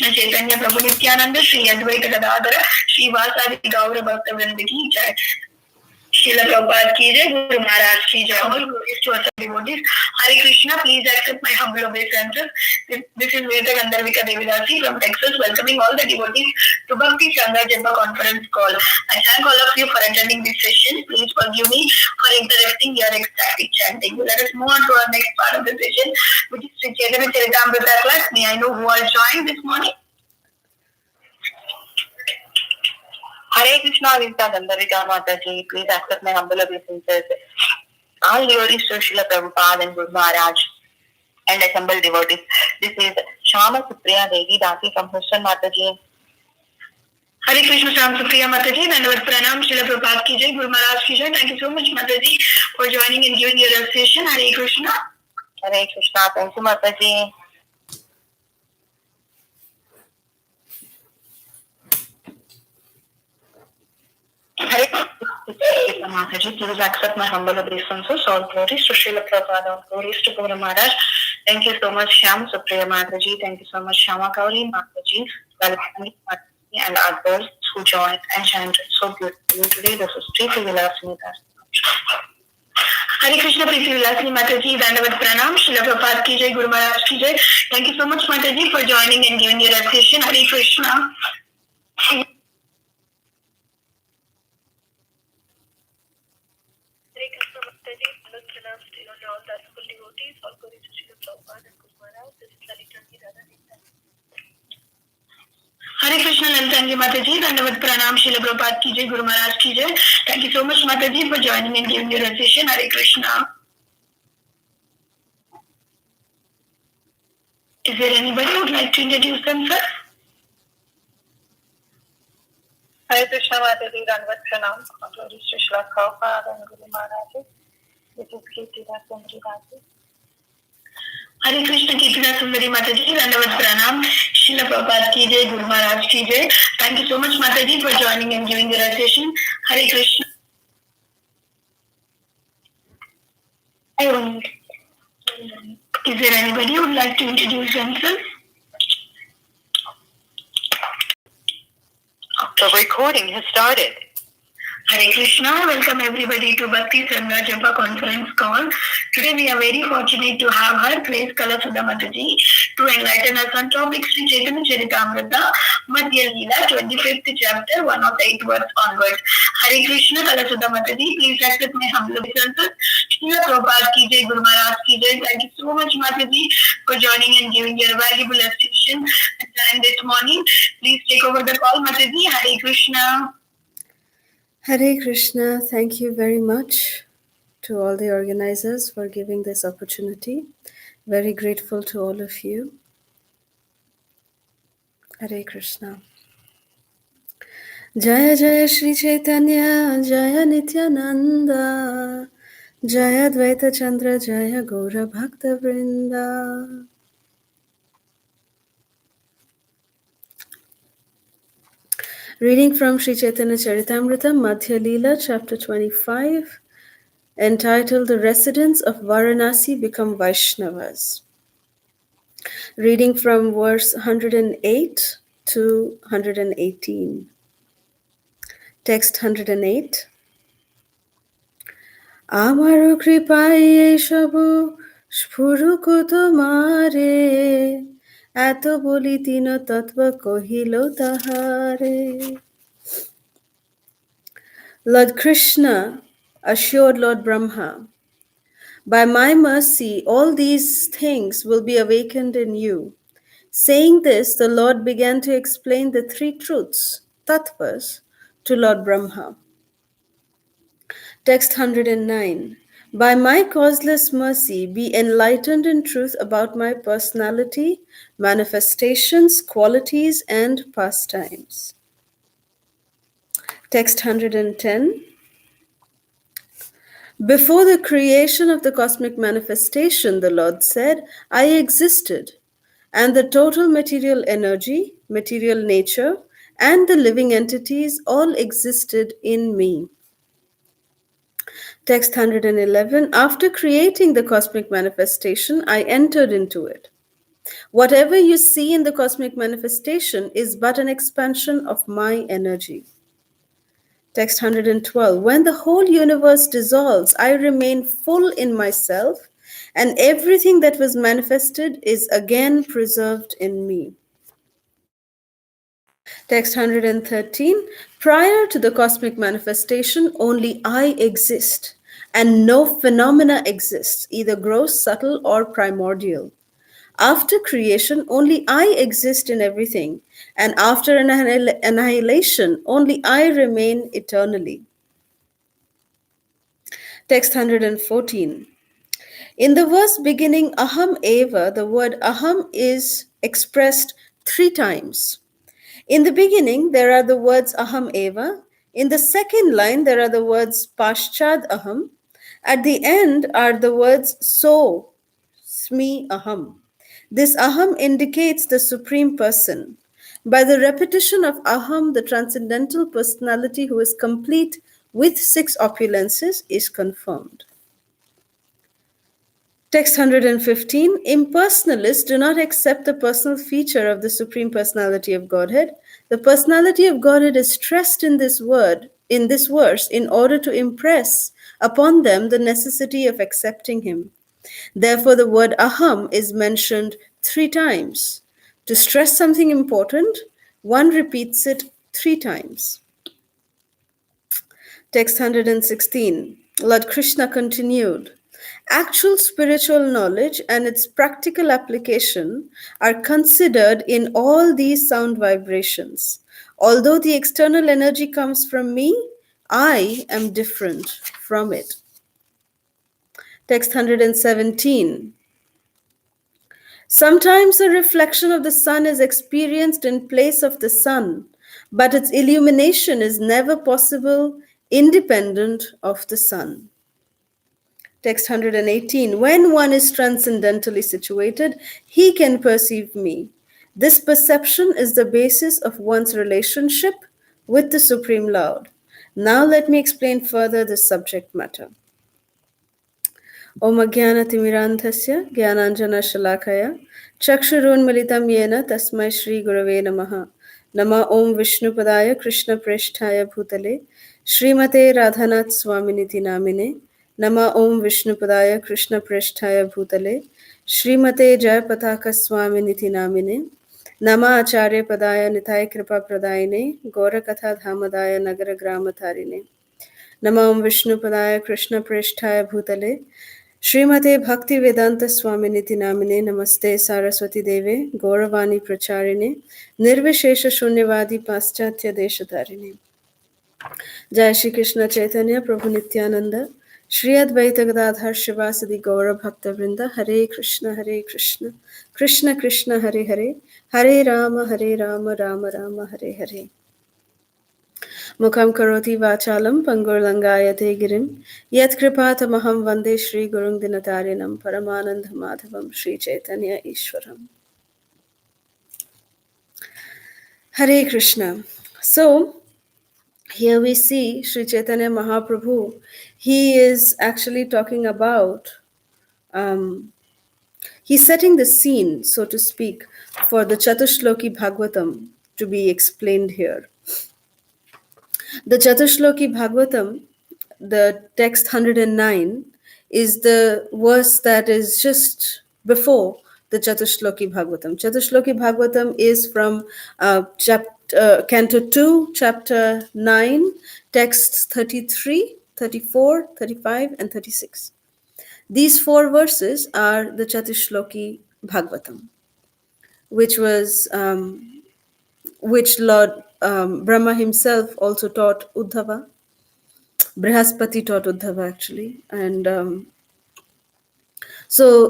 Krishna Chaitanya Prabhu Nityananda, Shri Advaita Gadadhara, Shri Vasadi Gaura Bhakta Vrinda ki jai. Srila Prabhupada ki jai, Guru Maharaj ki jai, all glories to us devotees. Hare Krishna, please accept my humble obeisances. This is Veda Gandharvika Devidasi from Texas, welcoming all the devotees to Bhakti Sangha Japa conference call. I thank all of you for attending this session. Please forgive me for interrupting your ecstatic chanting. Let us move on to our next part of the session, which is Sri Chaitanya Caritamrita class. May I know who all joined this morning? Hare Krishna, Vita Gandharvika Mataji, please accept my humble obeisances. All glories to Srila Prabhupada and Guru Maharaj and assembled devotees. This is Shama Supriya Devi Dasi from Houston Mataji. Hare Krishna, Shama Supriya Mataji, Dandavat Pranam, Srila Prabhupada ki jai, Guru Maharaj ki jai. Thank you so much, Mataji, for joining and giving your association. Hare Krishna. Hare Krishna, thank you, Mataji. Hare Krishna, Mataji, please accept my humble obeisances. All glories to Srila Prabhupada, all glories to Guru Maharaj. Thank you so much, Shyam Supriya Mataji. Thank you so much, Shama Gauri Mataji, Lalani Mataji, and others who joined and chanted so beautifully today. This is Preeti Vilasini Das. Hare Krishna, Preeti Vilasini Mataji, Dandavat Pranam, Srila Prabhupada ki jai, Guru Maharaj ki jai. Thank you so much, Mataji, for joining and giving your association. Hare Krishna. Hare Krishna, Laltanji Mataji, Dandavat Pranam, Srila Prabhupada ki jai, Guru Maharaj ki jai. Thank you so much, Mataji, for joining and giving your association. Hare Krishna. Is there anybody who would like to introduce themselves? Hare Krishna, Mataji, Dandavat Pranam, glories to Srila Prabhupada and Guru Maharaj. This is Kirtida Sundari Dasi. Hare Krishna, Kirtida Sundari Mataji, Dandavat Pranam, Srila Prabhupada ki jai, Guru Maharaj ki jai. Thank you so much, Mataji, for joining and giving your association. Hare Krishna. Is there anybody who would like to introduce themselves? The recording has started. Hare Krishna, welcome everybody to Bhakti Sangha Japa conference call. Today we are very fortunate to have her, Grace Kalasudha Mataji, to enlighten us on topic Sri Chaitanya Caritamrita, Madhya Lila, 25th chapter, 108 words onwards. Hare Krishna, Kalasudha Mataji, please accept my humble obeisances. Srila Prabhupada ki jai, Guru Maharaj ki jai. Thank you so much, Mataji, for joining and giving your valuable assistance and this morning. Please take over the call, Mataji. Hare Krishna. Hare Krishna, thank you very much to all the organizers for giving this opportunity. Very grateful to all of you. Hare Krishna. Jaya Jaya Shri Chaitanya, Jaya Nityananda, Jaya Dvaita Chandra, Jaya Gaura Bhakta Vrinda. Reading from Sri Chaitanya Caritamrita, Madhya Lila, chapter 25, entitled The Residents of Varanasi Become Vaishnavas. Reading from verse 108 to 118. Text 108. Amaru kripai eshabu shpuruko tomare eto boli tino tattva kohilo tahare. Lord Krishna assured Lord Brahma, by my mercy all these things will be awakened in you. Saying this, the Lord began to explain the three truths, tattvas, to Lord Brahma. Text 109. By my causeless mercy, be enlightened in truth about my personality, manifestations, qualities, and pastimes. Text 110. Before the creation of the cosmic manifestation, the Lord said, I existed, and the total material energy, material nature, and the living entities all existed in me. Text 111. After creating the cosmic manifestation, I entered into it. Whatever you see in the cosmic manifestation is but an expansion of my energy. Text 112. When the whole universe dissolves, I remain full in myself, and everything that was manifested is again preserved in me. Text 113. Prior to the cosmic manifestation, only I exist, and no phenomena exists, either gross, subtle, or primordial. After creation, only I exist in everything, and after annihilation, only I remain eternally. Text 114. In the verse beginning Aham Eva, the word Aham is expressed 3 times. In the beginning, there are the words Aham Eva. In the second line, there are the words Paschad Aham. At the end are the words So, Smi Aham. This Aham indicates the Supreme Person. By the repetition of Aham, the transcendental personality who is complete with 6 opulences is confirmed. Text 115. Impersonalists do not accept the personal feature of the Supreme Personality of Godhead. The personality of Godhead is stressed in this verse, in order to impress upon them the necessity of accepting him. Therefore, the word aham is mentioned 3 times. To stress something important, one repeats it 3 times. Text 116. Lord Krishna continued. Actual spiritual knowledge and its practical application are considered in all these sound vibrations. Although the external energy comes from me, I am different from it. Text 117. Sometimes a reflection of the sun is experienced in place of the sun, but its illumination is never possible independent of the sun. Text 118. When one is transcendentally situated, he can perceive me. This perception is the basis of one's relationship with the Supreme Lord. Now let me explain further this subject matter. Om Ajnanatimirandhasya Jnananjana Shalakaya Chakshurunmilitam Yena Tasmai Shri Gurave Namaha Nama Om Vishnupadaya Krishna Presthaya Bhutale Srimate Radhanath Swaminiti Namine Nama Om Vishnupadaya Krishna Presthaya Bhutale Srimate Jayapataka Swaminiti Namine Nama Acharya Padaya Nitai Kripa Pradayine Gorakatha Dhamadaya Nagara Gramatharine Nama Om Vishnupadaya Krishna Presthaya Bhutale Srimate Bhakti Vedanta Swaminiti Namine Namaste Saraswati Deve Gauravani Pracharine Nirvishesha Shunyavadi Paschatya Deshatarine Jai Shri Krishna Chaitanya Prabhu Nityananda Shri Advaita Gadadhar Shivasadi Gaura Bhakta Vrinda Hare Krishna Krishna Krishna Hare Hare Hare Rama Rama Rama Hare Hare Mukham karoti vachalam pangurlangayate girim yat kripatamaham vande Shri Gurung Dinatarinam Paramananda Madhavam Shri Chaitanya Ishwaram. Hare Krishna. So, here we see Shri Chaitanya Mahaprabhu. He is actually talking about, he's setting the scene, so to speak, for the Chatushloki Bhagavatam to be explained here. The Chatushloki Bhagavatam, the text 109, is the verse that is just before the Chatushloki Bhagavatam. Chatushloki Bhagavatam is from Canto 2, Chapter 9, texts 33, 34, 35, and 36. These 4 verses are the Chatushloki Bhagavatam, which Lord Brahma himself also taught Uddhava. Brihaspati taught Uddhava actually, and so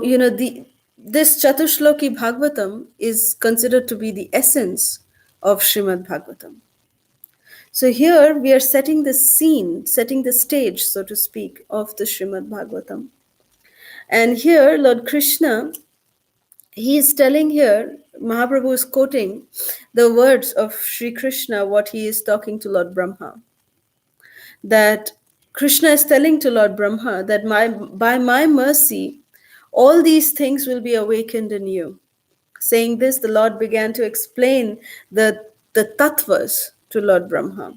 this Chatushloki Bhagavatam is considered to be the essence of Srimad Bhagavatam. So here we are setting the scene, setting the stage, so to speak, of the Srimad Bhagavatam. And here Lord Krishna, he is telling here, Mahaprabhu is quoting the words of Sri Krishna, what he is talking to Lord Brahma. That Krishna is telling to Lord Brahma that by my mercy, all these things will be awakened in you. Saying this, the Lord began to explain the tattvas to Lord Brahma.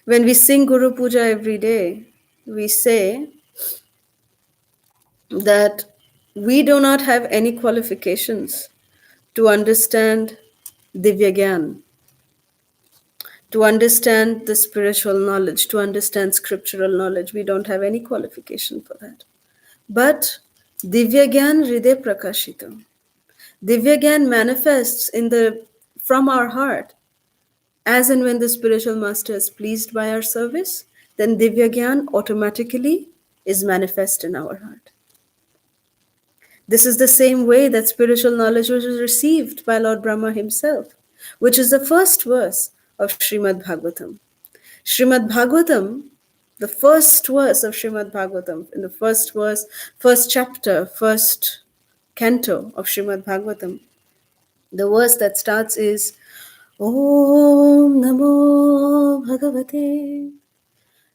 When we sing Guru Puja every day, we say that we do not have any qualifications to understand Divya Gyan, to understand the spiritual knowledge, to understand scriptural knowledge. We don't have any qualification for that. But Divya Gyan Hriday Prakashitam. Divya Gyan manifests from our heart. As and when the spiritual master is pleased by our service, then Divya Gyan automatically is manifest in our heart. This is the same way that spiritual knowledge was received by Lord Brahma himself, which is the first verse of Srimad Bhagavatam. Srimad Bhagavatam, the first verse of Srimad Bhagavatam, in the first verse, first chapter, first canto of Srimad Bhagavatam, the verse that starts is Om Namo Bhagavate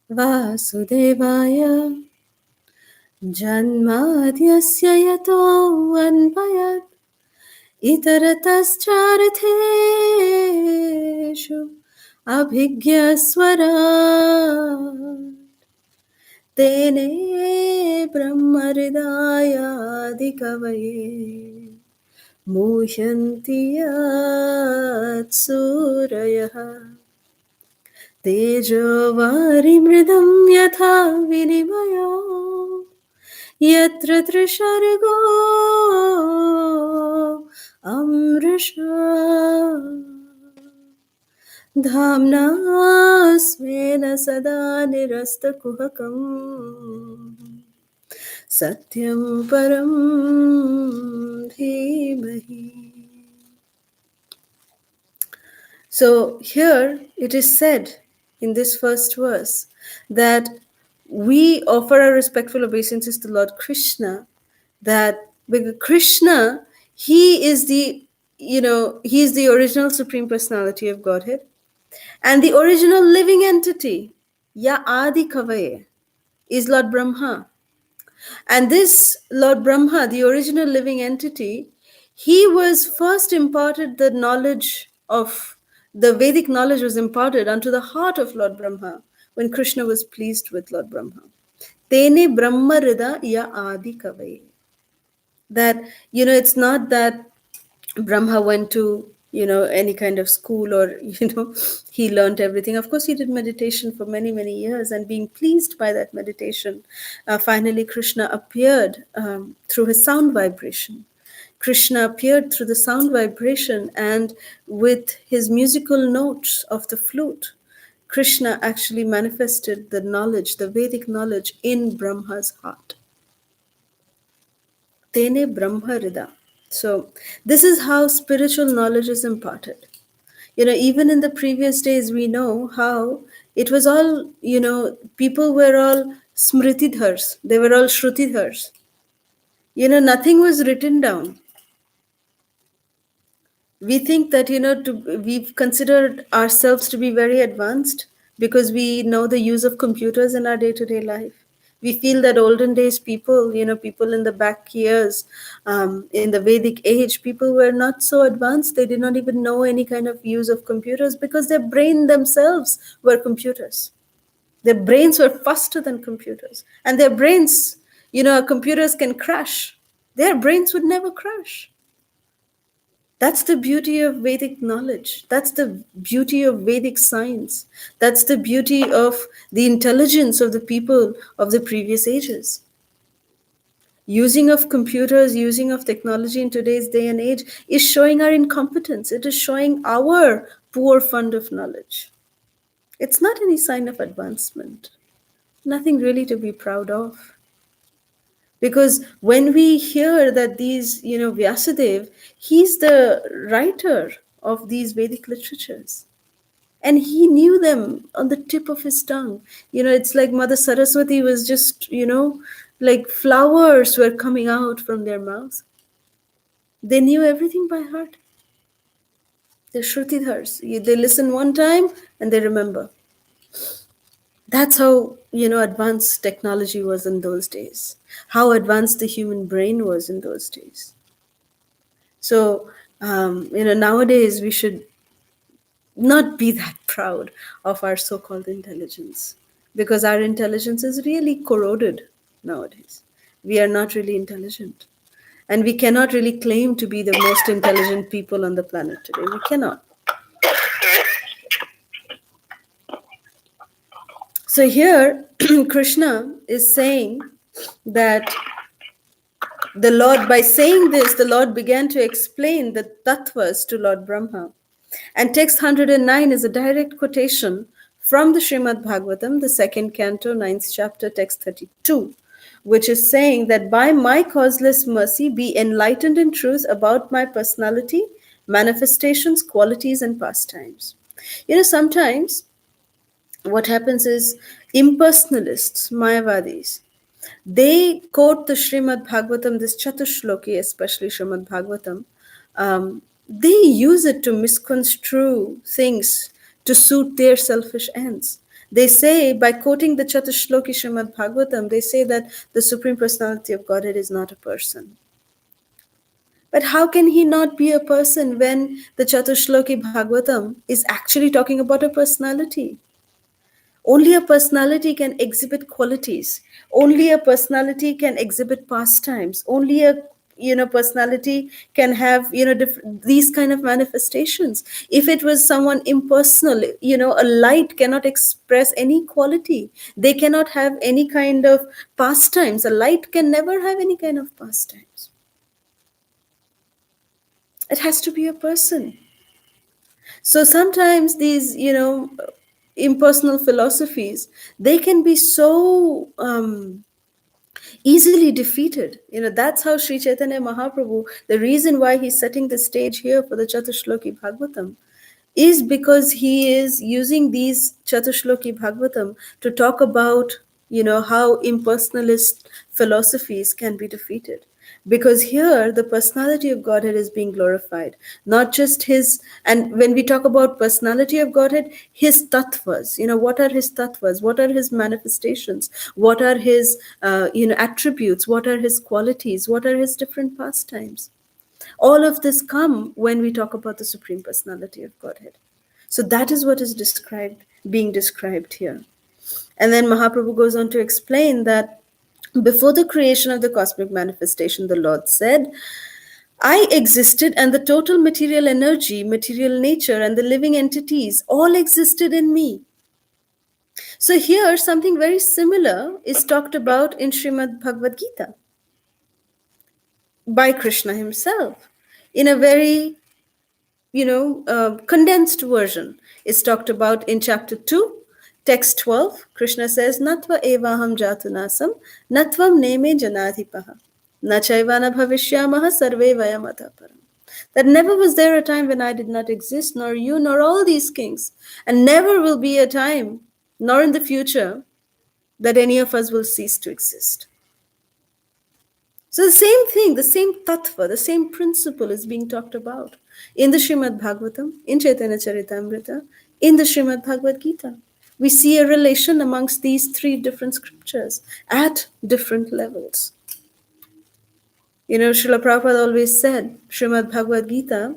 Vasudevaya Janmadhyasya Yato Anvayat Itaratascharateshu Abhigyaswara Tene Brahmaridaya Adhikavaye Muhyanti Yat Surayah Tejo Varimridam Yatha Vinimaya Yatra Trishargo Amrisha Dhamna Svena Sada Nirasta Kuhakam Satyam Param Dhimahi. So here it is said in this first verse that we offer our respectful obeisances to Lord Krishna, that because Krishna, he is he is the original Supreme Personality of Godhead and the original living entity, Ya Adi Kavaye, is Lord Brahma. And this Lord Brahma, the original living entity, he was first imparted the knowledge of the Vedic knowledge was imparted unto the heart of Lord Brahma when Krishna was pleased with Lord Brahma. Tene Brahma Rida Ya Adi Kavai. That, it's not that Brahma went to, any kind of school or, he learned everything. Of course, he did meditation for many, many years, and being pleased by that meditation, finally Krishna appeared through his sound vibration. Krishna appeared through the sound vibration, and with his musical notes of the flute, Krishna actually manifested the knowledge, the Vedic knowledge in Brahma's heart. Tene Brahma Rida. So, this is how spiritual knowledge is imparted. Even in the previous days, we know how it was all, people were all smritidhars, they were all shrutidhars. Nothing was written down. We think that, we've considered ourselves to be very advanced because we know the use of computers in our day-to-day life. We feel that olden days people, people in the back years, in the Vedic age, people were not so advanced. They did not even know any kind of use of computers because their brain themselves were computers. Their brains were faster than computers. And their brains, computers can crash. Their brains would never crash. That's the beauty of Vedic knowledge. That's the beauty of Vedic science. That's the beauty of the intelligence of the people of the previous ages. Using of computers, using of technology in today's day and age is showing our incompetence. It is showing our poor fund of knowledge. It's not any sign of advancement. Nothing really to be proud of. Because when we hear that Vyasadeva, he's the writer of these Vedic literatures. And he knew them on the tip of his tongue. It's like Mother Saraswati was just, like flowers were coming out from their mouths. They knew everything by heart. They're Shrutidhars. They listen one time and they remember. That's how, advanced technology was in those days. How advanced the human brain was in those days. So, nowadays we should not be that proud of our so called intelligence, because our intelligence is really corroded nowadays. We are not really intelligent. And we cannot really claim to be the most intelligent people on the planet today. We cannot. So here, Krishna is saying that the Lord, by saying this, the Lord began to explain the tattvas to Lord Brahma. And text 109 is a direct quotation from the Srimad Bhagavatam, the second canto, ninth chapter, text 32, which is saying that by my causeless mercy be enlightened in truth about my personality, manifestations, qualities, and pastimes. Sometimes what happens is impersonalists, Mayavadis, they quote the Srimad Bhagavatam, this Chatushloki, especially Srimad Bhagavatam. They use it to misconstrue things to suit their selfish ends. They say, by quoting the Chatushloki Srimad Bhagavatam, they say that the Supreme Personality of Godhead is not a person. But how can he not be a person when the Chatushloki Bhagavatam is actually talking about a personality? Only a personality can exhibit qualities. Only a personality can exhibit pastimes. Only a personality can have these kind of manifestations. If it was someone impersonal, a light cannot express any quality. They cannot have any kind of pastimes. A light can never have any kind of pastimes. It has to be a person. So sometimes these, impersonal philosophies, they can be so easily defeated. That's how Sri Chaitanya Mahaprabhu, the reason why he's setting the stage here for the Chatushloki Bhagavatam, is because he is using these Chatushloki Bhagavatam to talk about, how impersonalist philosophies can be defeated. Because here the personality of Godhead is being glorified, not just his. And when we talk about personality of Godhead, his tattvas, what are his tattvas, what are his manifestations, what are his attributes, what are his qualities, what are his different pastimes. All of this come when we talk about the Supreme Personality of Godhead. So that is what is being described here. And then Mahaprabhu goes on to explain that before the creation of the cosmic manifestation, the Lord said, I existed, and the total material energy, material nature, and the living entities all existed in me. So here, something very similar is talked about in Srimad Bhagavad Gita by Krishna himself in a very condensed version. Is talked about in chapter 2, text 12. Krishna says, Natva evaham jatunasam, natvam neme janadhipaha, nachaivana bhavishyamaha sarve vayamata param. That never was there a time when I did not exist, nor you, nor all these kings, and never will be a time, nor in the future, that any of us will cease to exist. So the same thing, the same tattva, the same principle is being talked about in the Srimad Bhagavatam, in Chaitanya Charitamrita, in the Srimad Bhagavad Gita. We see a relation amongst these three different scriptures at different levels. Srila Prabhupada always said Srimad Bhagavad Gita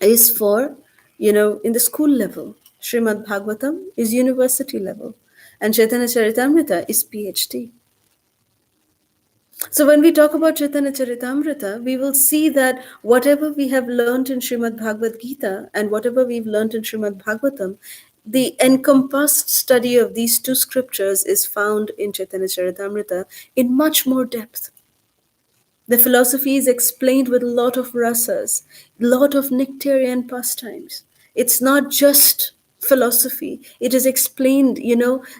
is for, in the school level. Srimad Bhagavatam is university level. And Chaitanya Charitamrita is PhD. So when we talk about Chaitanya Charitamrita, we will see that whatever we have learned in Srimad Bhagavad Gita and whatever we've learned in Srimad Bhagavatam, the encompassed study of these two scriptures is found in Chaitanya Charitamrita in much more depth. The philosophy is explained with a lot of rasas, a lot of nectarian pastimes. It's not just philosophy. It is explained,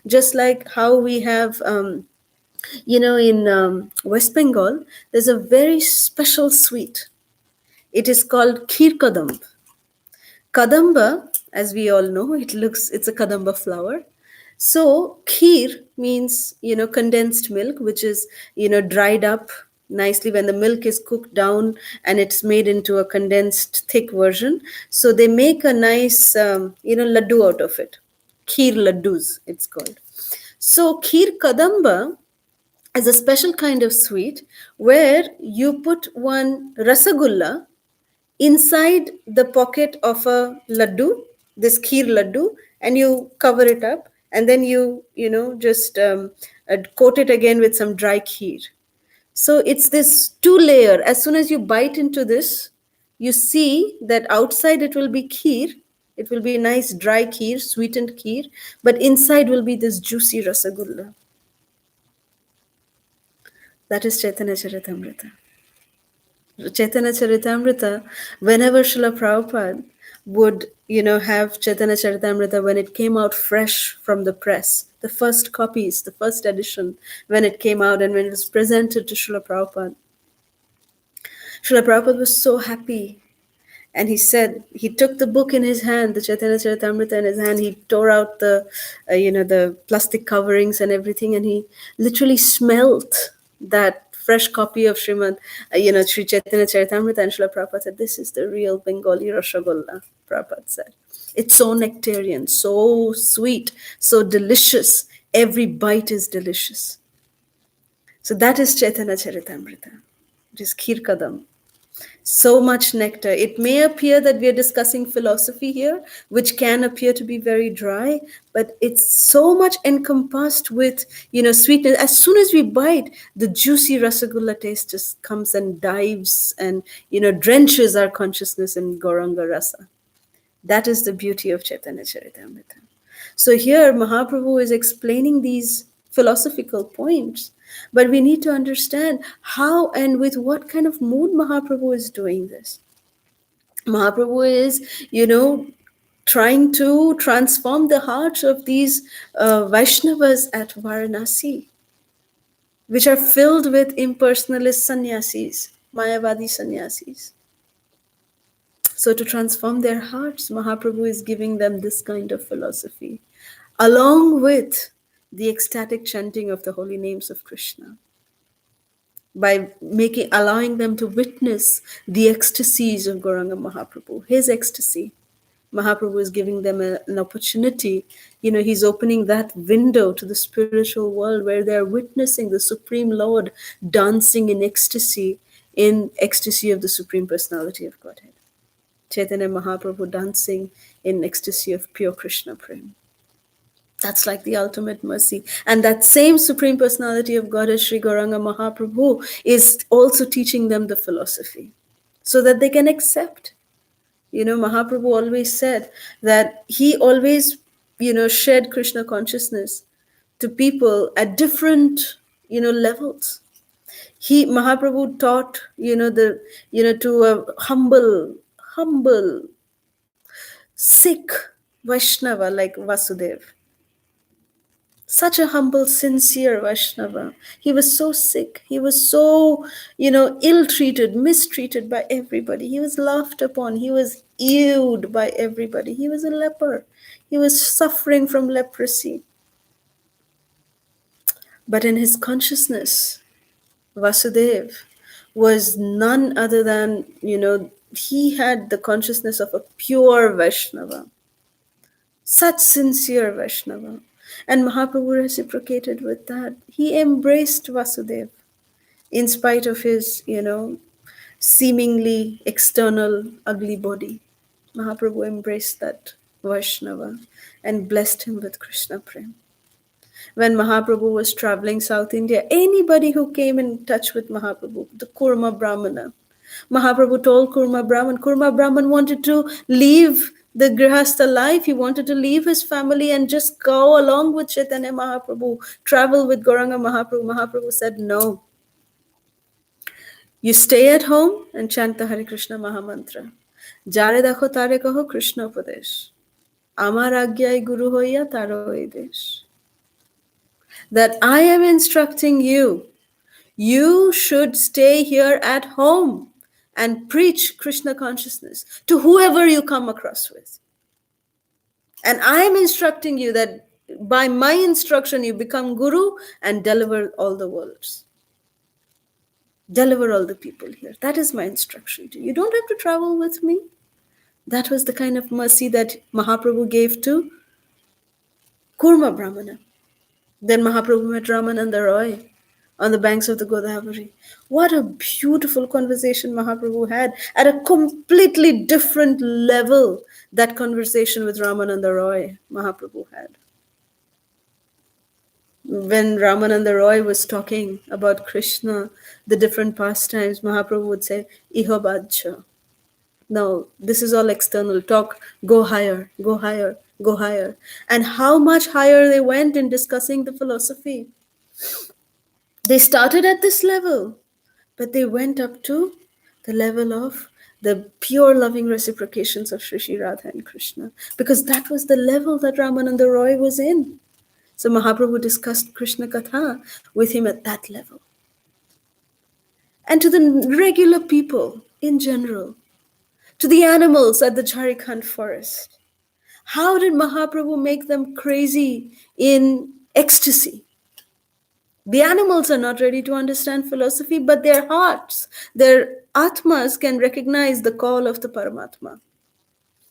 just like how we have... in West Bengal, there's a very special sweet. It is called Kheer Kadamb. Kadamba, as we all know, it's a kadamba flower. So kheer means, condensed milk, which is, dried up nicely when the milk is cooked down and it's made into a condensed thick version. So they make a nice, laddu out of it. Kheer laddus, it's called. So Kheer Kadamba is a special kind of sweet where you put one rasagulla inside the pocket of a laddu, this kheer laddu, and you cover it up, and then just coat it again with some dry kheer. So it's this two layer. As soon as you bite into this, you see that outside it will be kheer. It will be nice dry kheer, sweetened kheer, but inside will be this juicy rasagulla. That is Chaitanya Charitamrita. Chaitanya Charitamrita, whenever Srila Prabhupada would, have Chaitanya Charitamrita when it came out fresh from the press, the first copies, the first edition, when it came out and when it was presented to Srila Prabhupada was so happy. And he said, he took the book in his hand, the Chaitanya Charitamrita in his hand. He tore out the plastic coverings and everything, and he literally smelt that fresh copy of Sri Chaitanya Charitamrita. And Srila Prabhupada said, "This is the real Bengali Rasagholla." Prabhupada said, "It's so nectarian, so sweet, so delicious. Every bite is delicious." So that is Chaitanya Charitamrita. It is Kheer Kadam. So much nectar. It may appear that we are discussing philosophy here, which can appear to be very dry, but it's so much encompassed with, sweetness. As soon as we bite, the juicy rasagulla taste just comes and dives and, drenches our consciousness in Gauranga rasa. That is the beauty of Chaitanya Charitamrita. So here Mahaprabhu is explaining these philosophical points, but we need to understand how and with what kind of mood Mahaprabhu is doing this. Mahaprabhu is, trying to transform the hearts of these Vaishnavas at Varanasi, which are filled with impersonalist sannyasis, Mayavadi sannyasis. So, to transform their hearts, Mahaprabhu is giving them this kind of philosophy, along with the ecstatic chanting of the holy names of Krishna, by allowing them to witness the ecstasies of Gauranga Mahaprabhu, his ecstasy. Mahaprabhu is giving them an opportunity. He's opening that window to the spiritual world where they're witnessing the Supreme Lord dancing in ecstasy of the Supreme Personality of Godhead. Chaitanya Mahaprabhu dancing in ecstasy of pure Krishna Prem. That's like the ultimate mercy. And that same Supreme Personality of Godhead, Sri Gauranga Mahaprabhu, is also teaching them the philosophy so that they can accept. Mahaprabhu always said that he always, shared Krishna consciousness to people at different, levels. Mahaprabhu taught, to a humble, sick Vaishnava like Vasudev. Such a humble, sincere Vaishnava. He was so sick. He was so, ill-treated, mistreated by everybody. He was laughed upon. He was ewed by everybody. He was a leper. He was suffering from leprosy. But in his consciousness, Vasudev was none other than, he had the consciousness of a pure Vaishnava. Such sincere Vaishnava. And Mahaprabhu reciprocated with that. He embraced Vasudev in spite of his, seemingly external ugly body. Mahaprabhu embraced that Vaishnava and blessed him with Krishna Prem. When Mahaprabhu was traveling South India, anybody who came in touch with Mahaprabhu, the Kurma Brahmana, Mahaprabhu told Kurma Brahman wanted to leave the Grihastha life. He wanted to leave his family and just go along with Chaitanya Mahaprabhu, travel with Gauranga Mahaprabhu. Mahaprabhu said, no. You stay at home and chant the Hare Krishna Mahamantra. Jare dakho tare kaho Krishna Upadesh. Amar agyai guru hoya taro edesh. That I am instructing you. You should stay here at home and preach Krishna consciousness to whoever you come across with. And I am instructing you that by my instruction, you become guru and deliver all the worlds. Deliver all the people here. That is my instruction to you. You don't have to travel with me. That was the kind of mercy that Mahaprabhu gave to Kurma Brahmana. Then Mahaprabhu met Ramananda Roy. on the banks of the Godavari. What a beautiful conversation Mahaprabhu had at a completely different level. That conversation with Ramananda Roy, Mahaprabhu had. When Ramananda Roy was talking about Krishna, the different pastimes, Mahaprabhu would say, Iho Badcha. No, this is all external. Talk, go higher, go higher, go higher. And how much higher they went in discussing the philosophy. They started at this level, but they went up to the level of the pure loving reciprocations of Sri Sri Radha and Krishna, because that was the level that Ramananda Roy was in. So Mahaprabhu discussed Krishna Katha with him at that level. And to the regular people in general, to the animals at the Jharkhand forest, how did Mahaprabhu make them crazy in ecstasy? The animals are not ready to understand philosophy, but their hearts, their atmas can recognize the call of the Paramatma.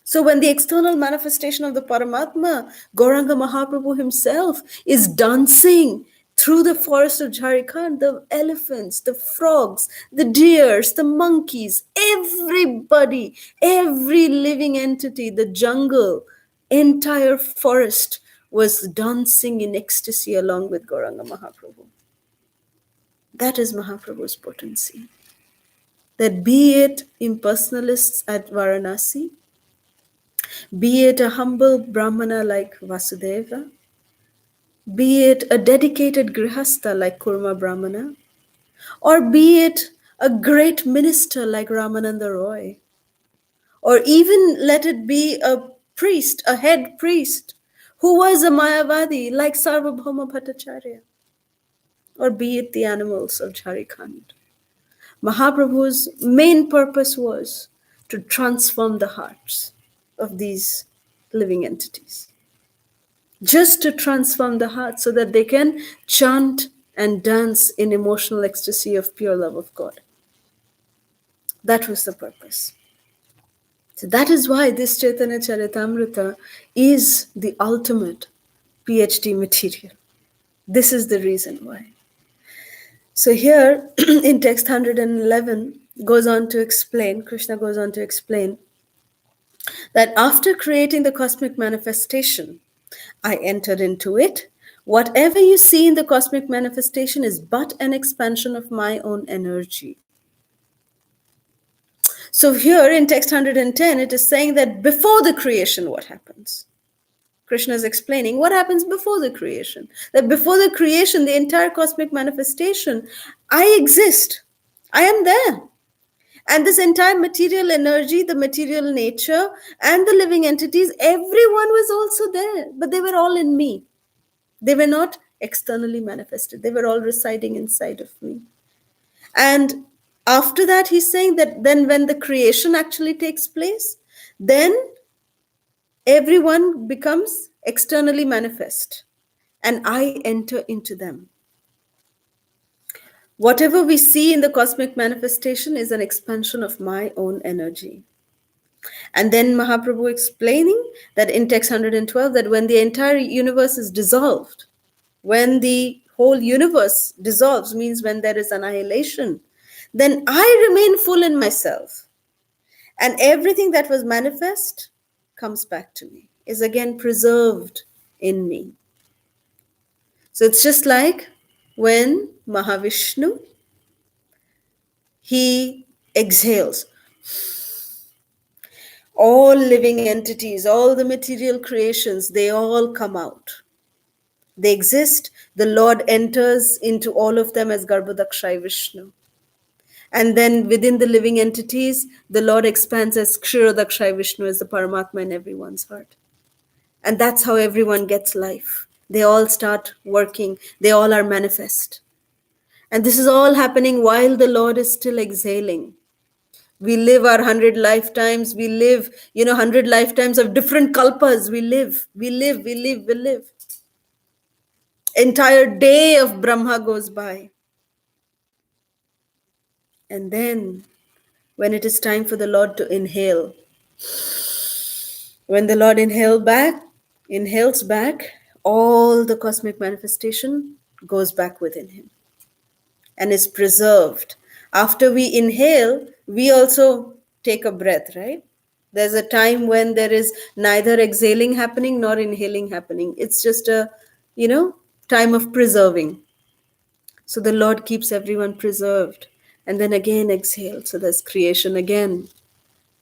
So when the external manifestation of the Paramatma, Gauranga Mahaprabhu himself, is dancing through the forest of Jharkhand, the elephants, the frogs, the deers, the monkeys, everybody, every living entity, the jungle, entire forest was dancing in ecstasy along with Gauranga Mahaprabhu. That is Mahaprabhu's potency. That be it impersonalists at Varanasi, be it a humble Brahmana like Vasudeva, be it a dedicated Grihastha like Kurma Brahmana, or be it a great minister like Ramananda Roy, or even let it be a priest, a head priest, who was a Mayavadi like Sarvabhauma Bhattacharya, or be it the animals of Jharkhand. Mahaprabhu's main purpose was to transform the hearts of these living entities. Just to transform the heart so that they can chant and dance in emotional ecstasy of pure love of God. That was the purpose. So that is why this Chaitanya Charitamrita is the ultimate PhD material. This is the reason why. So here in text 111 goes on to explain, Krishna goes on to explain that after creating the cosmic manifestation, I entered into it. Whatever you see in the cosmic manifestation is but an expansion of my own energy. So here in text 110, it is saying that before the creation, what happens? Krishna is explaining what happens before the creation. That before the creation, the entire cosmic manifestation, I exist. I am there. And this entire material energy, the material nature, and the living entities, everyone was also there, but they were all in me. They were not externally manifested. They were all residing inside of me. And after that, he's saying that then when the creation actually takes place, then everyone becomes externally manifest. And I enter into them. Whatever we see in the cosmic manifestation is an expansion of my own energy. And then Mahaprabhu explaining that in text 112 that when the entire universe is dissolved, when the whole universe dissolves, means when there is annihilation, then I remain full in myself. And everything that was manifest comes back to me, is again preserved in me. So it's just like when Mahavishnu, he exhales. All living entities, all the material creations, they all come out. They exist. The Lord enters into all of them as Garbhodakshai Vishnu. And then within the living entities, the Lord expands as Kshirodakshai Vishnu, as the Paramatma in everyone's heart. And that's how everyone gets life. They all start working. They all are manifest. And this is all happening while the Lord is still exhaling. We live our 100 lifetimes. We live, 100 lifetimes of different kalpas. We live. Entire day of Brahma goes by. And then when it is time for the Lord to inhale, when the Lord inhales back, all the cosmic manifestation goes back within him. and is preserved. After we inhale, we also take a breath, right? There's a time when there is neither exhaling happening nor inhaling happening. It's just a, time of preserving. So the Lord keeps everyone preserved. And then again exhale. So there's creation again.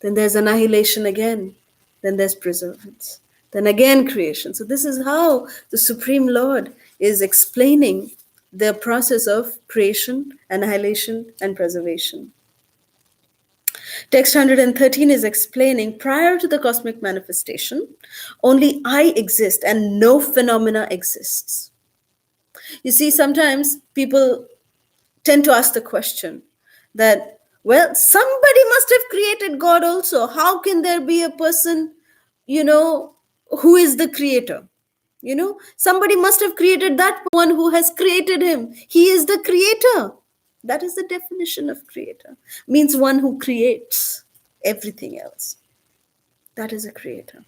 Then there's annihilation again. Then there's preservance. Then again creation. So this is how the Supreme Lord is explaining the process of creation, annihilation, and preservation. Text 113 is explaining prior to the cosmic manifestation, only I exist and no phenomena exists. You see, sometimes people tend to ask the question that, well, somebody must have created God also. How can there be a person, you know, who is the creator? Somebody must have created that one who has created him. He is the creator. That is the definition of creator. Means one who creates everything else. That is a creator.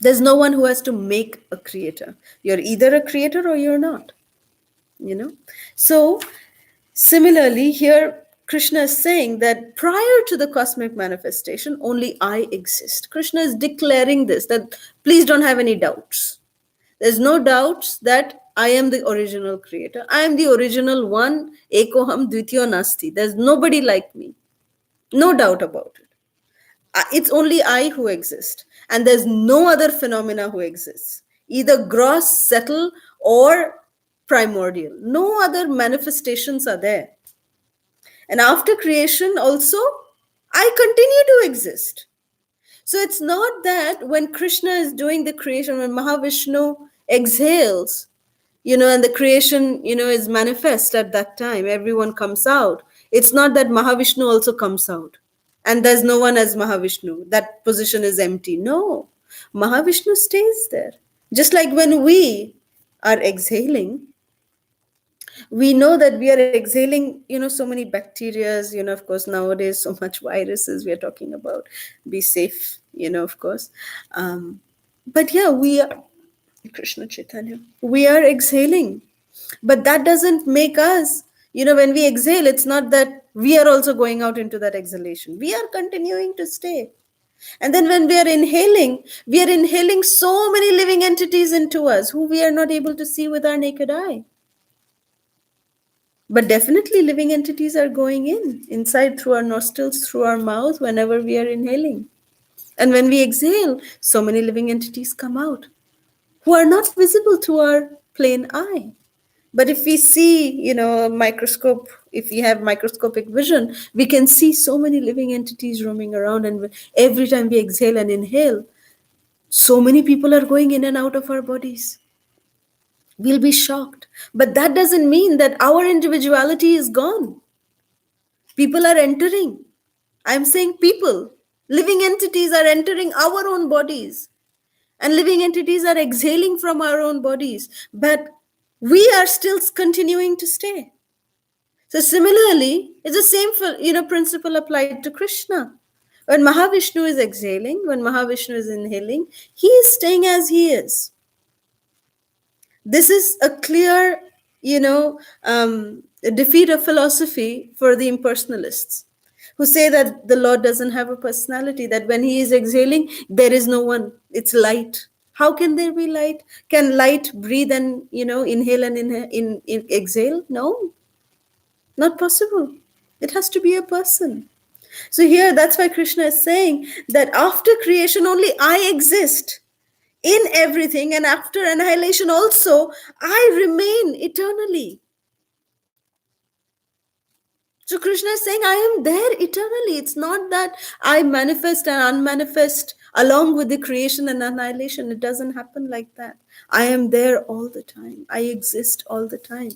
There's no one who has to make a creator. You're either a creator or you're not. So similarly, here Krishna is saying that prior to the cosmic manifestation, only I exist. Krishna is declaring this, that please don't have any doubts. There's no doubts that I am the original creator. I am the original one, Ekoham Dvitiyo Nasti. There's nobody like me. No doubt about it. It's only I who exist. And there's no other phenomena who exists, either gross, subtle, or primordial. No other manifestations are there. And after creation also, I continue to exist. So it's not that when Krishna is doing the creation, when Mahavishnu exhales, and the creation, is manifest at that time, everyone comes out. It's not that Mahavishnu also comes out and there's no one as Mahavishnu. That position is empty. No, Mahavishnu stays there. Just like when we are exhaling, we know that we are exhaling, so many bacterias, of course, nowadays, so much viruses we are talking about. Be safe, of course. But yeah, we are, Krishna Chaitanya, we are exhaling. But that doesn't make us, when we exhale, it's not that we are also going out into that exhalation. We are continuing to stay. And then when we are inhaling so many living entities into us who we are not able to see with our naked eye. But definitely living entities are going inside through our nostrils, through our mouth, whenever we are inhaling. And when we exhale, so many living entities come out who are not visible to our plain eye. But if we see, a microscope, if we have microscopic vision, we can see so many living entities roaming around. And every time we exhale and inhale, so many people are going in and out of our bodies. We'll be shocked. But that doesn't mean that our individuality is gone. People are entering. I'm saying people. Living entities are entering our own bodies. And living entities are exhaling from our own bodies. But we are still continuing to stay. So similarly, it's the same principle applied to Krishna. When Mahavishnu is exhaling, when Mahavishnu is inhaling, he is staying as he is. This is a clear, defeat of philosophy for the impersonalists who say that the Lord doesn't have a personality, that when he is exhaling, there is no one. It's light. How can there be light? Can light breathe and, inhale and exhale? No, not possible. It has to be a person. So here, that's why Krishna is saying that after creation, only I exist in everything, and after annihilation also, I remain eternally. So Krishna is saying, I am there eternally. It's not that I manifest and unmanifest along with the creation and annihilation. It doesn't happen like that. I am there all the time. I exist all the time.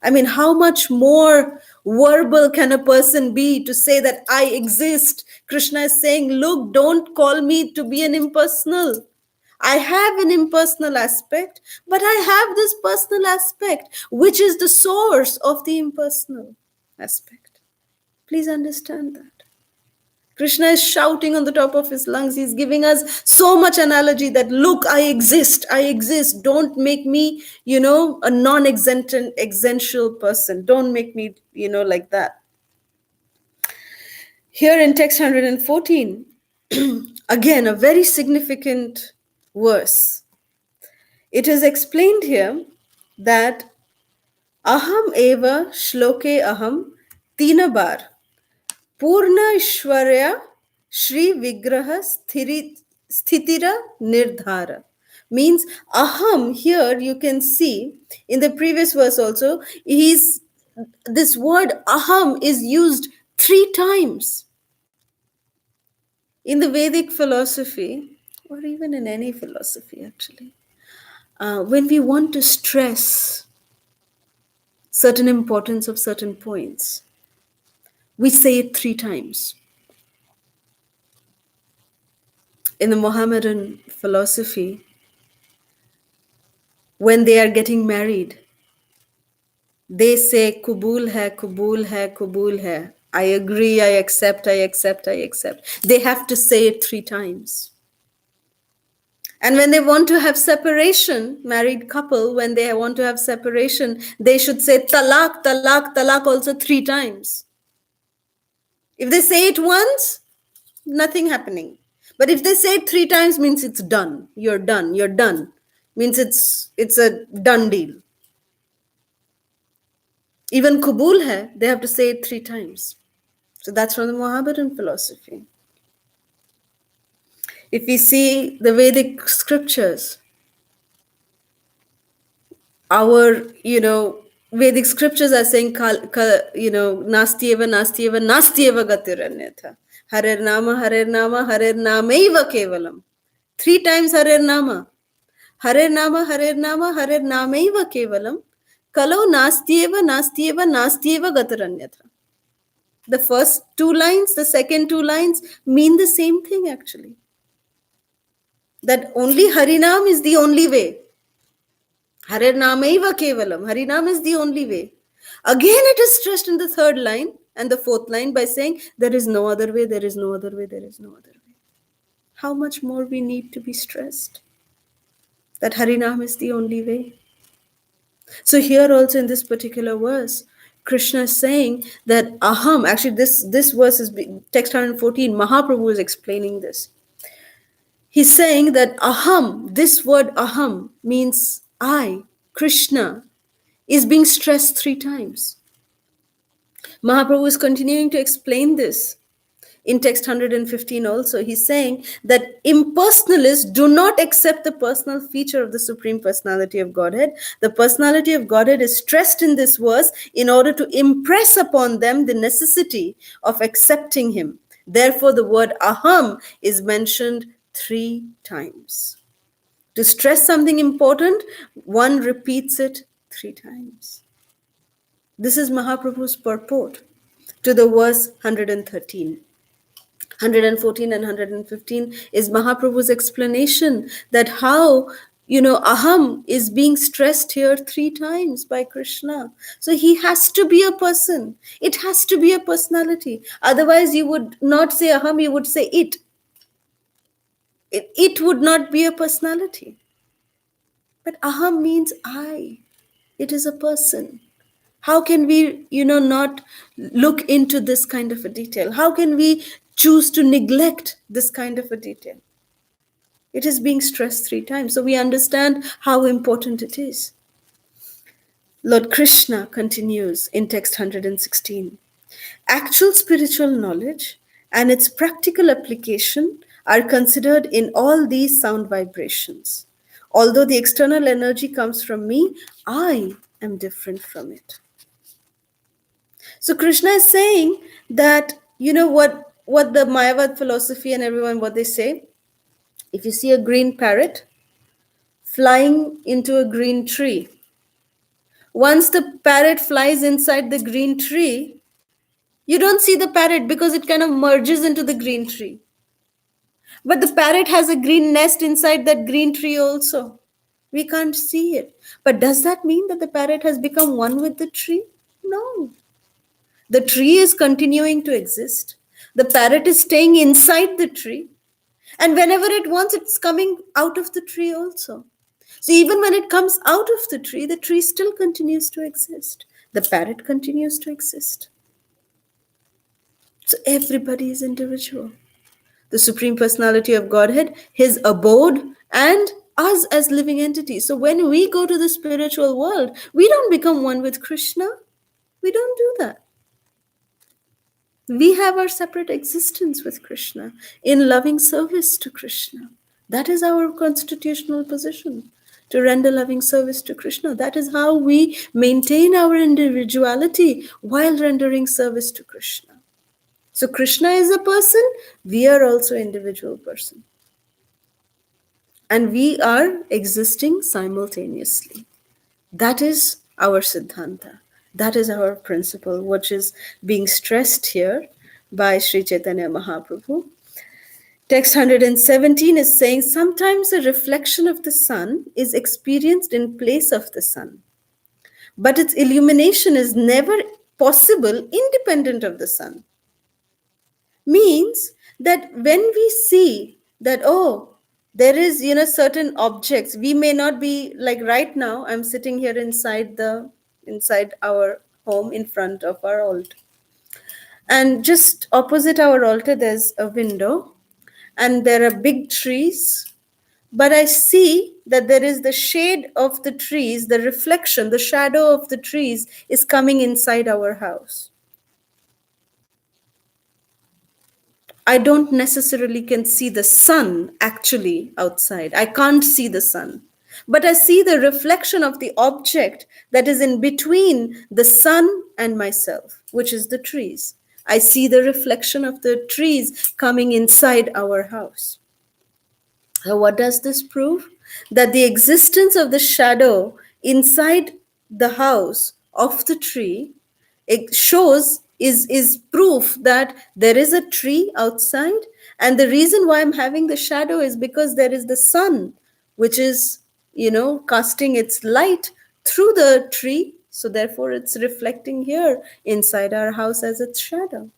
I mean, how much more verbal can a person be to say that I exist? Krishna is saying, look, don't call me to be an impersonal. I have an impersonal aspect, but I have this personal aspect, which is the source of the impersonal aspect. Please understand that. Krishna is shouting on the top of his lungs. He's giving us so much analogy that, look, I exist, I exist. Don't make me, a non-existential person. Don't make me, like that. Here in text 114, again, a very significant verse. It is explained here that aham eva shloke aham tina bar purna ishwarya shri vigraha sthitira nirdhara. Means aham, here you can see in the previous verse also, this word aham is used 3 times. In the Vedic philosophy, or even in any philosophy actually, when we want to stress certain importance of certain points, we say it 3 times. In the Mohammedan philosophy, when they are getting married, they say kubul hai, kubul hai, kubul hai. I agree, I accept, I accept, I accept. They have to say it 3 times. And when they want to have separation, married couple, when they want to have separation, they should say talak, talak, talak also 3 times. If they say it once, nothing happening. But if they say it 3 times, means it's done. You're done. You're done. Means it's a done deal. Even kubul hai, they have to say it 3 times. So that's from the Mohammedan philosophy. If we see the Vedic scriptures, our, Vedic scriptures are saying, nastyeva, nastyeva, nastyeva gatiranyatha. Harer nama, harer nama, harer namaiva kevalam. 3 times harer nama. Harer nama, harer nama, harer namaiva kevalam. Kalau nastyeva, nastyeva, nastyeva gatiranyatha. The first 2 lines, the second 2 lines mean the same thing actually. That only Harinam is the only way. Harer namaiva kevalam. Harinam is the only way. Again, it is stressed in the 3rd line and the 4th line by saying, there is no other way, there is no other way, there is no other way. How much more we need to be stressed that Harinam is the only way. So here also in this particular verse, Krishna is saying that aham, actually this verse is text 114, Mahaprabhu is explaining this. He's saying that aham, this word aham means I, Krishna, is being stressed 3 times. Mahaprabhu is continuing to explain this in text 115 also. He's saying that impersonalists do not accept the personal feature of the Supreme Personality of Godhead. The Personality of Godhead is stressed in this verse in order to impress upon them the necessity of accepting Him. Therefore, the word aham is mentioned 3 times. To stress something important, one repeats it 3 times. This is Mahaprabhu's purport to the verse 113. 114 and 115 is Mahaprabhu's explanation that how, aham is being stressed here 3 times by Krishna. So he has to be a person. It has to be a personality. Otherwise, you would not say aham, you would say it. It would not be a personality. But aham means I. It is a person. How can we, not look into this kind of a detail? How can we choose to neglect this kind of a detail? It is being stressed 3 times. So we understand how important it is. Lord Krishna continues in text 116. Actual spiritual knowledge and its practical application are considered in all these sound vibrations. Although the external energy comes from me, I am different from it. So Krishna is saying that, what the Mayavad philosophy and everyone, what they say, if you see a green parrot flying into a green tree, once the parrot flies inside the green tree, you don't see the parrot because it kind of merges into the green tree. But the parrot has a green nest inside that green tree also. We can't see it. But does that mean that the parrot has become one with the tree? No. The tree is continuing to exist. The parrot is staying inside the tree, and whenever it wants, it's coming out of the tree also. So even when it comes out of the tree still continues to exist. The parrot continues to exist. So everybody is individual. The Supreme Personality of Godhead, His abode, and us as living entities. So when we go to the spiritual world, we don't become one with Krishna. We don't do that. We have our separate existence with Krishna in loving service to Krishna. That is our constitutional position, to render loving service to Krishna. That is how we maintain our individuality while rendering service to Krishna. So Krishna is a person, we are also individual person. And we are existing simultaneously. That is our Siddhanta. That is our principle, which is being stressed here by Sri Chaitanya Mahaprabhu. Text 117 is saying, sometimes a reflection of the sun is experienced in place of the sun, but its illumination is never possible independent of the sun. Means that when we see that, oh, there is, certain objects, we may not be like right now, I'm sitting here inside our home in front of our altar. And just opposite our altar, there's a window and there are big trees. But I see that there is the shade of the trees, the reflection, the shadow of the trees is coming inside our house. I don't necessarily can see the sun actually outside. I can't see the sun. But I see the reflection of the object that is in between the sun and myself, which is the trees. I see the reflection of the trees coming inside our house. So what does this prove? That the existence of the shadow inside the house of the tree, it shows, is proof that there is a tree outside, and the reason why I'm having the shadow is because there is the sun which is, casting its light through the tree, so therefore it's reflecting here inside our house as its shadow.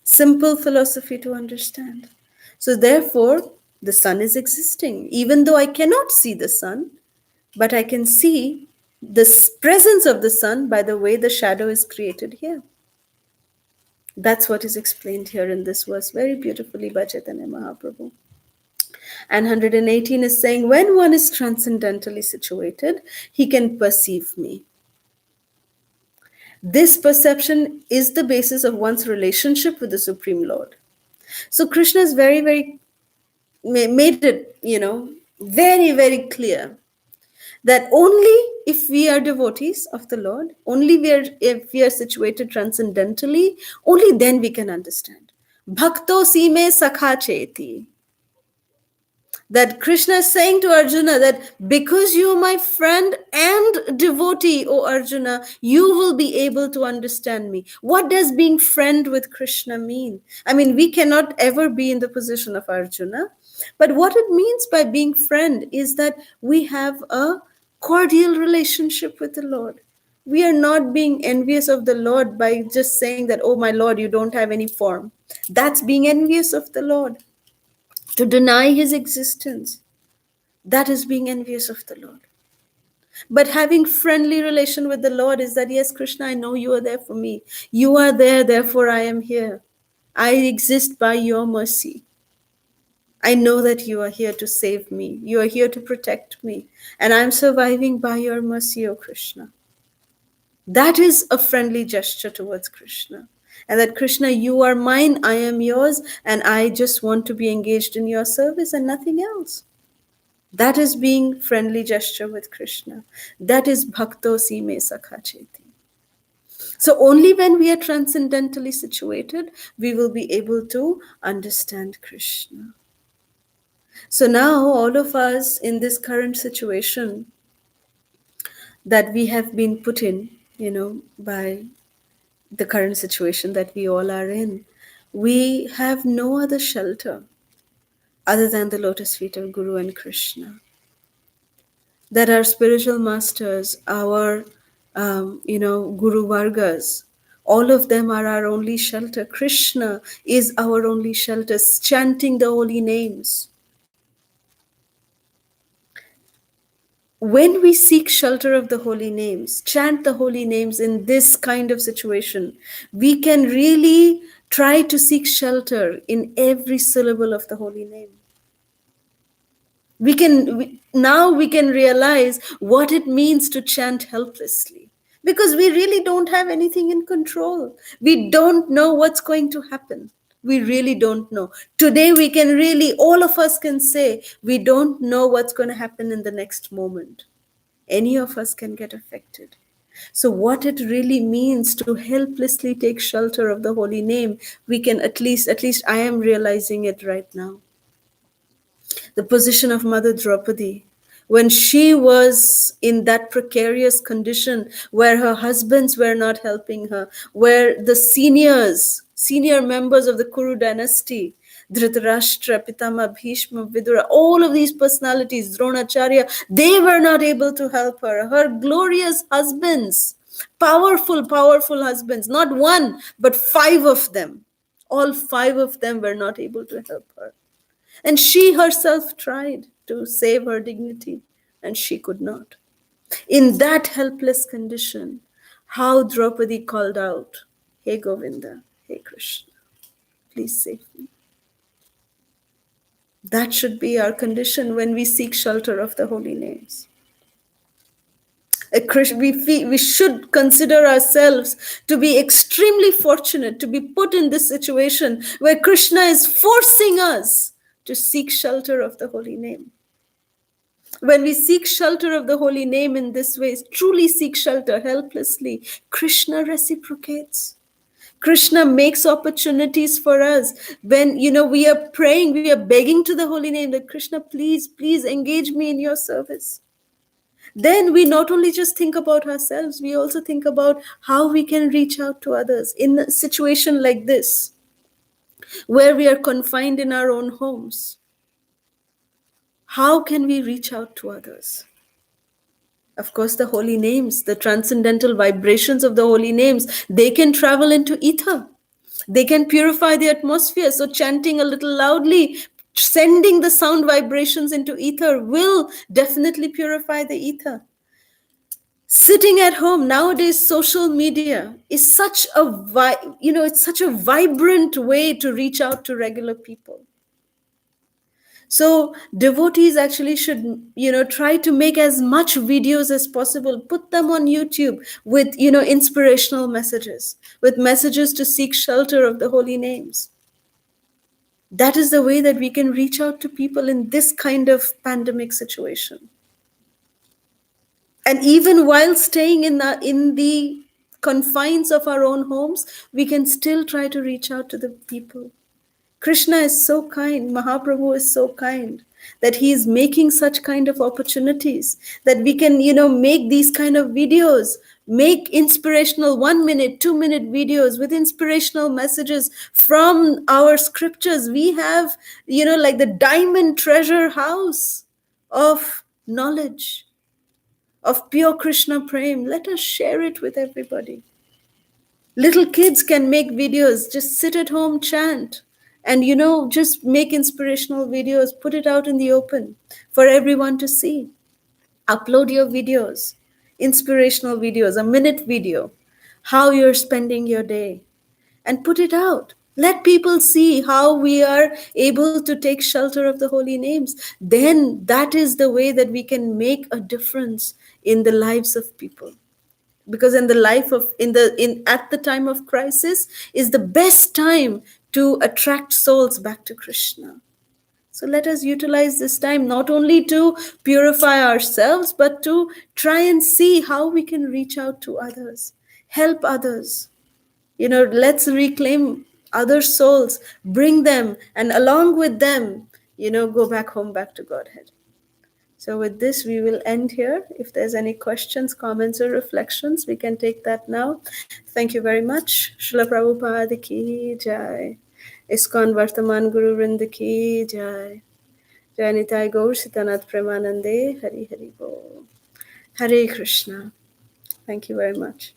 Simple philosophy to understand. So therefore, the sun is existing. Even though I cannot see the sun, but I can see the presence of the sun by the way the shadow is created here. That's what is explained here in this verse very beautifully by Chaitanya Mahaprabhu. And 118 is saying, when one is transcendentally situated, he can perceive me. This perception is the basis of one's relationship with the Supreme Lord. So Krishna is very, very made it, very, very clear that only if we are devotees of the Lord, only if we are situated transcendentally, only then we can understand. Bhakto sime sakha cheti. That Krishna is saying to Arjuna that because you are my friend and devotee, O Arjuna, you will be able to understand me. What does being friend with Krishna mean? I mean, we cannot ever be in the position of Arjuna, but what it means by being friend is that we have a cordial relationship with the Lord. We are not being envious of the Lord by just saying that, oh my Lord, you don't have any form. That's being envious of the Lord. To deny his existence, that is being envious of the Lord. But having friendly relation with the Lord is that, yes, Krishna, I know you are there for me. You are there, therefore I am here. I exist by your mercy. I know that you are here to save me. You are here to protect me. And I'm surviving by your mercy, O Krishna. That is a friendly gesture towards Krishna. And that, Krishna, you are mine, I am yours, and I just want to be engaged in your service and nothing else. That is being friendly gesture with Krishna. That is bhakto sime sakha cheti. So only when we are transcendentally situated, we will be able to understand Krishna. So now all of us in this current situation that we have been put in, by the current situation that we all are in, we have no other shelter other than the lotus feet of Guru and Krishna. That our spiritual masters, our, Guru Vargas, All of them are our only shelter. Krishna is our only shelter, chanting the holy names. When we seek shelter of the holy names, chant the holy names in this kind of situation, we can really try to seek shelter in every syllable of the holy name. Now we can realize what it means to chant helplessly, because we really don't have anything in control. We don't know what's going to happen. We really don't know. Today we can really, all of us can say, we don't know what's going to happen in the next moment. Any of us can get affected. So what it really means to helplessly take shelter of the holy name, we can at least I am realizing it right now. The position of Mother Draupadi, when she was in that precarious condition where her husbands were not helping her, where the senior members of the Kuru dynasty, Dhritarashtra, Pitama, Bhishma, Vidura, all of these personalities, Dronacharya, they were not able to help her. Her glorious husbands, powerful husbands, not one, but five of them. All five of them were not able to help her. And she herself tried to save her dignity, and she could not. In that helpless condition, how Draupadi called out, Hey Govinda, Hey Krishna, please save me. That should be our condition when we seek shelter of the holy names. We should consider ourselves to be extremely fortunate to be put in this situation where Krishna is forcing us to seek shelter of the holy name. When we seek shelter of the holy name in this way, truly seek shelter helplessly, Krishna reciprocates. Krishna makes opportunities for us. When we are praying, we are begging to the holy name that Krishna, please engage me in your service. Then we not only just think about ourselves, we also think about how we can reach out to others in a situation like this, where we are confined in our own homes. How can we reach out to others? Of course, the holy names, the transcendental vibrations of the holy names, they can travel into ether. They can purify the atmosphere. So chanting a little loudly, sending the sound vibrations into ether will definitely purify the ether. Sitting at home nowadays, social media is it's such a vibrant way to reach out to regular people. So devotees actually should, try to make as much videos as possible, put them on YouTube with, inspirational messages, with messages to seek shelter of the holy names. That is the way that we can reach out to people in this kind of pandemic situation. And even while staying in the confines of our own homes, we can still try to reach out to the people. Krishna is so kind, Mahaprabhu is so kind, that he is making such kind of opportunities that we can, make these kind of videos, make inspirational 1 minute, 2 minute videos with inspirational messages from our scriptures. We have, like the diamond treasure house of knowledge, of pure Krishna Prem. Let us share it with everybody. Little kids can make videos, just sit at home, chant, and just make inspirational videos, put it out in the open for everyone to see. Upload your videos, inspirational videos, a minute video, how you're spending your day, and put it out. Let people see how we are able to take shelter of the holy names. Then that is the way that we can make a difference in the lives of people. Because in the life of in at the time of crisis is the best time to attract souls back to Krishna. So let us utilize this time not only to purify ourselves, but to try and see how we can reach out to others, help others. Let's reclaim other souls, bring them, and along with them, go back home, back to Godhead. So with this, we will end here. If there's any questions, comments, or reflections, we can take that now. Thank you very much. Srila Prabhupada ki jai. ISKCON Vartaman Guru Vrinda ki jai. Jai Nitai Gaur Sitanath Premanande. Hari Hari Bol. Hare Krishna. Thank you very much.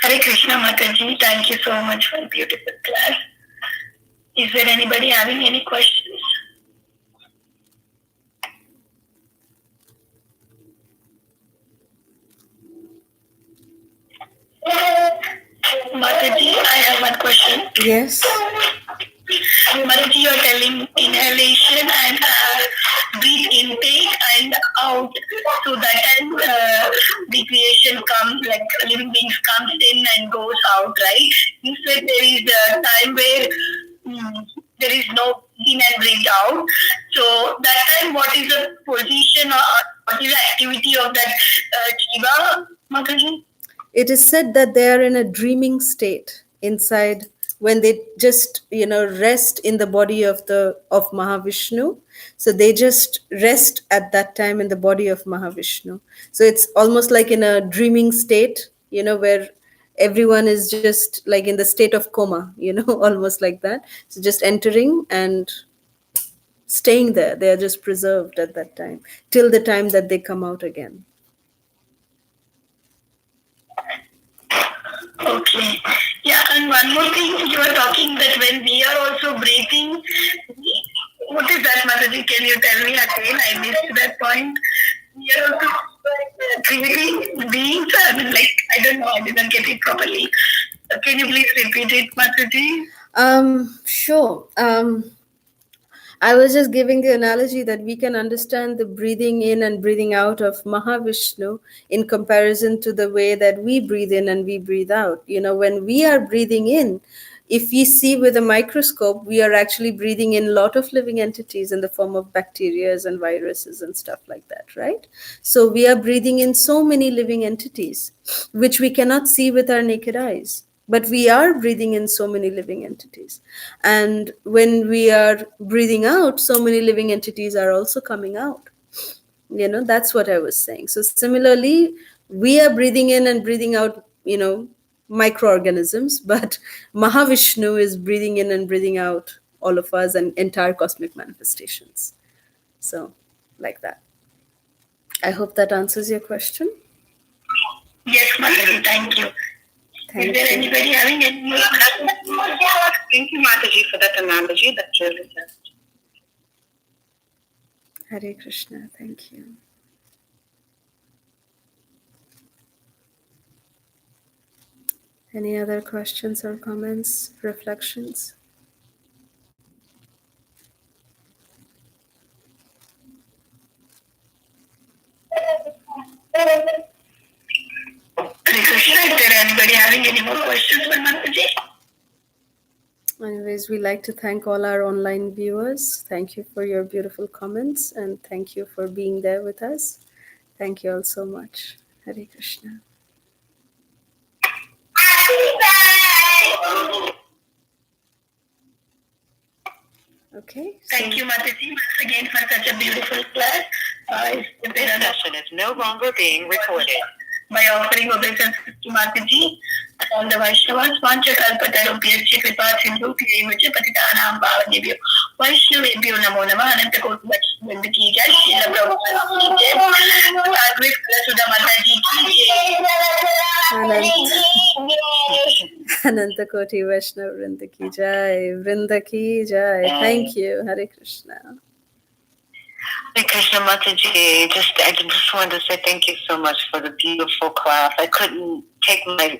Hare Krishna Mataji, thank you so much for a beautiful class. Is there anybody having any questions? Mataji, I have one question. Yes. Mataji, you are telling inhalation and breathe intake and out. So that time the creation comes, like living beings comes in and goes out, right? You said there is a time where there is no in and breathe out. So that time, what is the position or what is the activity of that Shiva, Mataji? It is said that they are in a dreaming state inside when they just rest in the body of Mahavishnu. So they just rest at that time in the body of Mahavishnu. So it's almost like in a dreaming state, where everyone is just like in the state of coma, almost like that. So just entering and staying there. They are just preserved at that time till the time that they come out again. Okay. Yeah, and one more thing, you were talking that when we are also breathing, what is that, Mataji? Can you tell me again? I missed that point. We are also breathing beings. I mean, like, I don't know, I didn't get it properly. Can you please repeat it, Mataji? Sure. I was just giving the analogy that we can understand the breathing in and breathing out of Mahavishnu in comparison to the way that we breathe in and we breathe out. When we are breathing in, if we see with a microscope, we are actually breathing in a lot of living entities in the form of bacteria and viruses and stuff like that, right? So we are breathing in so many living entities, which we cannot see with our naked eyes, but we are breathing in so many living entities. And when we are breathing out, so many living entities are also coming out. That's what I was saying. So similarly, we are breathing in and breathing out, microorganisms, but Mahavishnu is breathing in and breathing out all of us and entire cosmic manifestations. So, like that. I hope that answers your question. Yes, Mataji, thank you. Thank Is there you. anybody having any more questions? Thank you, Mataji, for that analogy. That's really good. Hare Krishna. Thank you. Any other questions or comments, reflections? Hare Krishna, is there anybody having any more questions for Mataji? Anyways, we like to thank all our online viewers. Thank you for your beautiful comments and thank you for being there with us. Thank you all so much. Hare Krishna. Okay. Thank you, Mataji, once again for such a beautiful class. This session is no longer being recorded. By offering obeisance to Mataji and all the Vaishnavas, Vanchakalpatarubhyascha Kripa Sindhu Pyayavacha Patitanam Pavanebhyo Vaishnavebhyo Namo Namah Ananta Koti Vaishnavrinda ki jai, Lila Prabhupada ki jai, Advait Sudha Mataji ki jai. Ananta Koti Vaishnav Vrinda ki jai. Vrinda ki jai. Thank you. Hare Krishna. Hare Krishna Mataji, I just wanted to say thank you so much for the beautiful class. I couldn't take my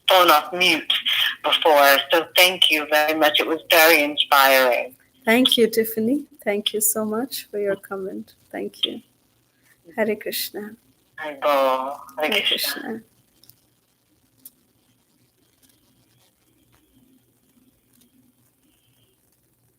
phone off mute before, so thank you very much. It was very inspiring. Thank you, Tiffany. Thank you so much for your comment. Thank you. Hare Krishna. Hare Krishna. Hare Krishna.